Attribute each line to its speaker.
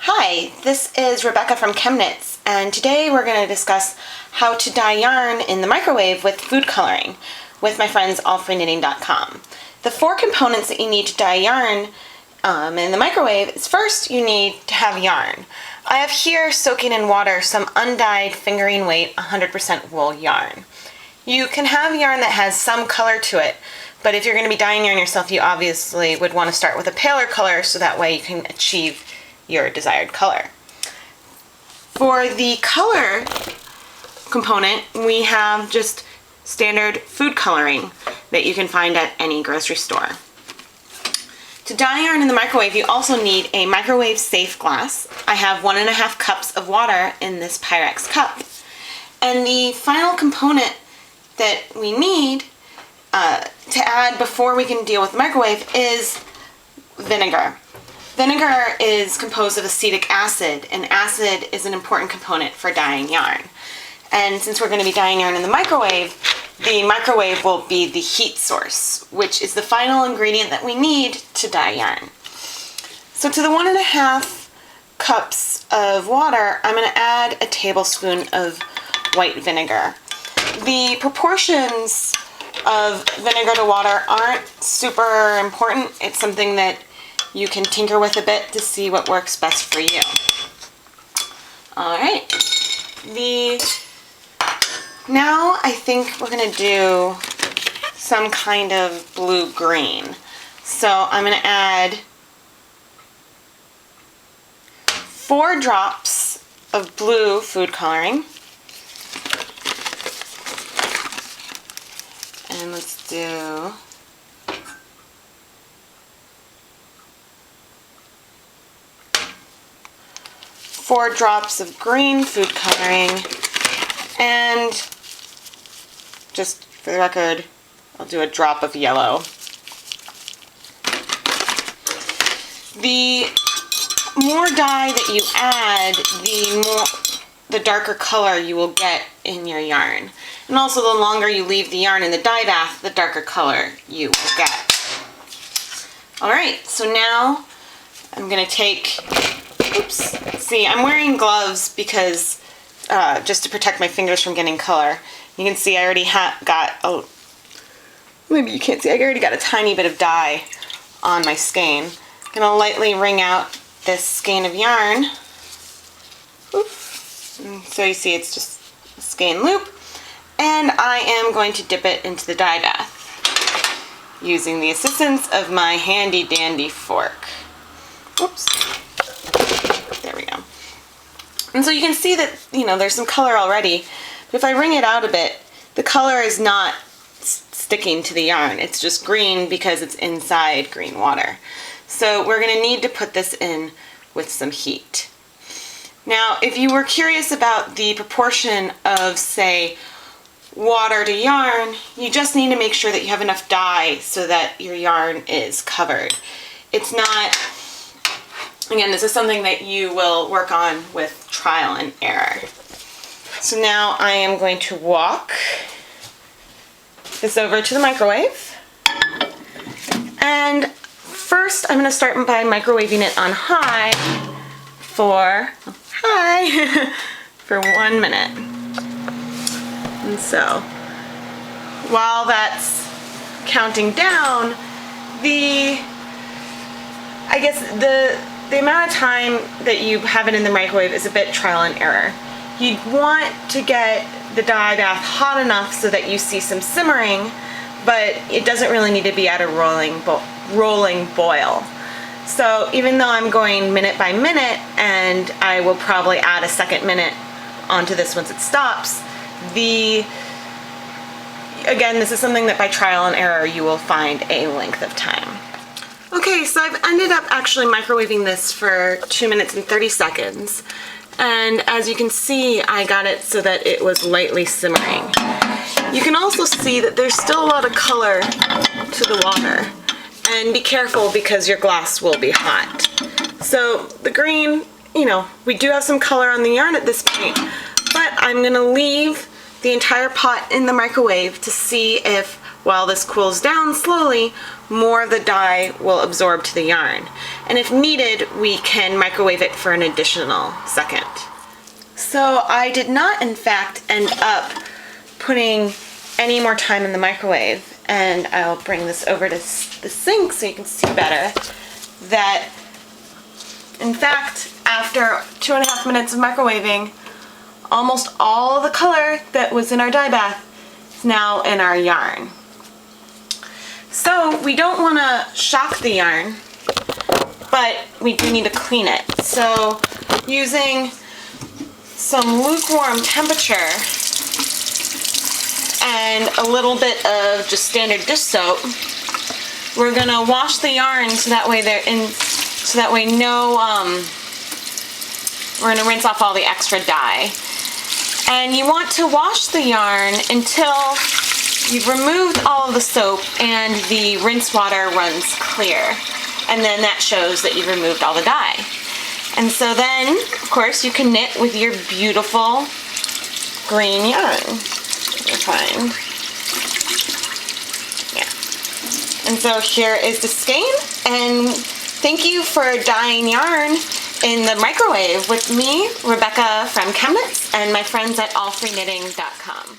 Speaker 1: Hi, this is Rebecca from ChemKnits, and today we're going to discuss how to dye yarn in the microwave with food coloring with my friends allfreeknitting.com. The four components that you need to dye yarn in the microwave is first you need to have yarn. I have here soaking in water some undyed fingering weight 100% wool yarn. You can have yarn that has some color to it, but if you're going to be dyeing yarn yourself, you obviously would want to start with a paler color so that way you can achieve your desired color. For the color component, we have just standard food coloring that you can find at any grocery store. To dye yarn in the microwave, you also need a microwave safe glass. I have 1.5 cups of water in this Pyrex cup. And the final component that we need to add before we can deal with the microwave is vinegar. Vinegar is composed of acetic acid, and acid is an important component for dyeing yarn. And since we're going to be dyeing yarn in the microwave will be the heat source, which is the final ingredient that we need to dye yarn. So to the 1.5 cups of water, I'm going to add a tablespoon of white vinegar. The proportions of vinegar to water aren't super important. It's something that you can tinker with a bit to see what works best for you. Alright, now I think we're going to do some kind of blue-green. So I'm going to add 4 drops of blue food coloring. And let's do 4 drops of green food coloring, and just for the record, I'll do a drop of yellow. The more dye that you add, the darker color you will get in your yarn. And also the longer you leave the yarn in the dye bath, the darker color you will get. Alright, so now I'm going to take, see, I'm wearing gloves because just to protect my fingers from getting color. You can see I already got, maybe you can't see, I already got a tiny bit of dye on my skein. I'm going to lightly wring out this skein of yarn. And so you see it's just a skein loop. And I am going to dip it into the dye bath using the assistance of my handy dandy fork. Oops. There we go. And so you can see that, there's some color already. But if I wring it out a bit, the color is not sticking to the yarn. It's just green because it's inside green water. So we're going to need to put this in with some heat. Now, if you were curious about the proportion of, say, water to yarn, you just need to make sure that you have enough dye so that your yarn is covered. It's not, again, this is something that you will work on with trial and error. So now I am going to walk this over to the microwave. And first I'm going to start by microwaving it on high for 1 minute. And so while that's counting down, the amount of time that you have it in the microwave is a bit trial and error. You'd want to get the dye bath hot enough so that you see some simmering, but it doesn't really need to be at a rolling boil. So even though I'm going minute by minute, and I will probably add a second minute onto this once it stops, again, this is something that by trial and error you will find a length of time. Okay, so I've ended up actually microwaving this for 2 minutes and 30 seconds. And as you can see, I got it so that it was lightly simmering. You can also see that there's still a lot of color to the water. And be careful because your glass will be hot. So the green, we do have some color on the yarn at this point, but I'm going to leave the entire pot in the microwave to see if, while this cools down slowly, more of the dye will absorb to the yarn. And if needed, we can microwave it for an additional second. So I did not, in fact, end up putting any more time in the microwave. And I'll bring this over to the sink so you can see better that, in fact, after 2.5 minutes of microwaving, almost all the color that was in our dye bath is now in our yarn. So we don't want to shock the yarn, but we do need to clean it. So using some lukewarm temperature and a little bit of just standard dish soap, we're gonna wash the yarn so that way we're gonna rinse off all the extra dye. And you want to wash the yarn until you've removed all of the soap and the rinse water runs clear. And then that shows that you've removed all the dye. And so then, of course, you can knit with your beautiful green yarn. You'll find. Yeah. And so here is the skein, and thank you for dyeing yarn in the microwave with me, Rebecca from ChemKnits, and my friends at allfreeknitting.com.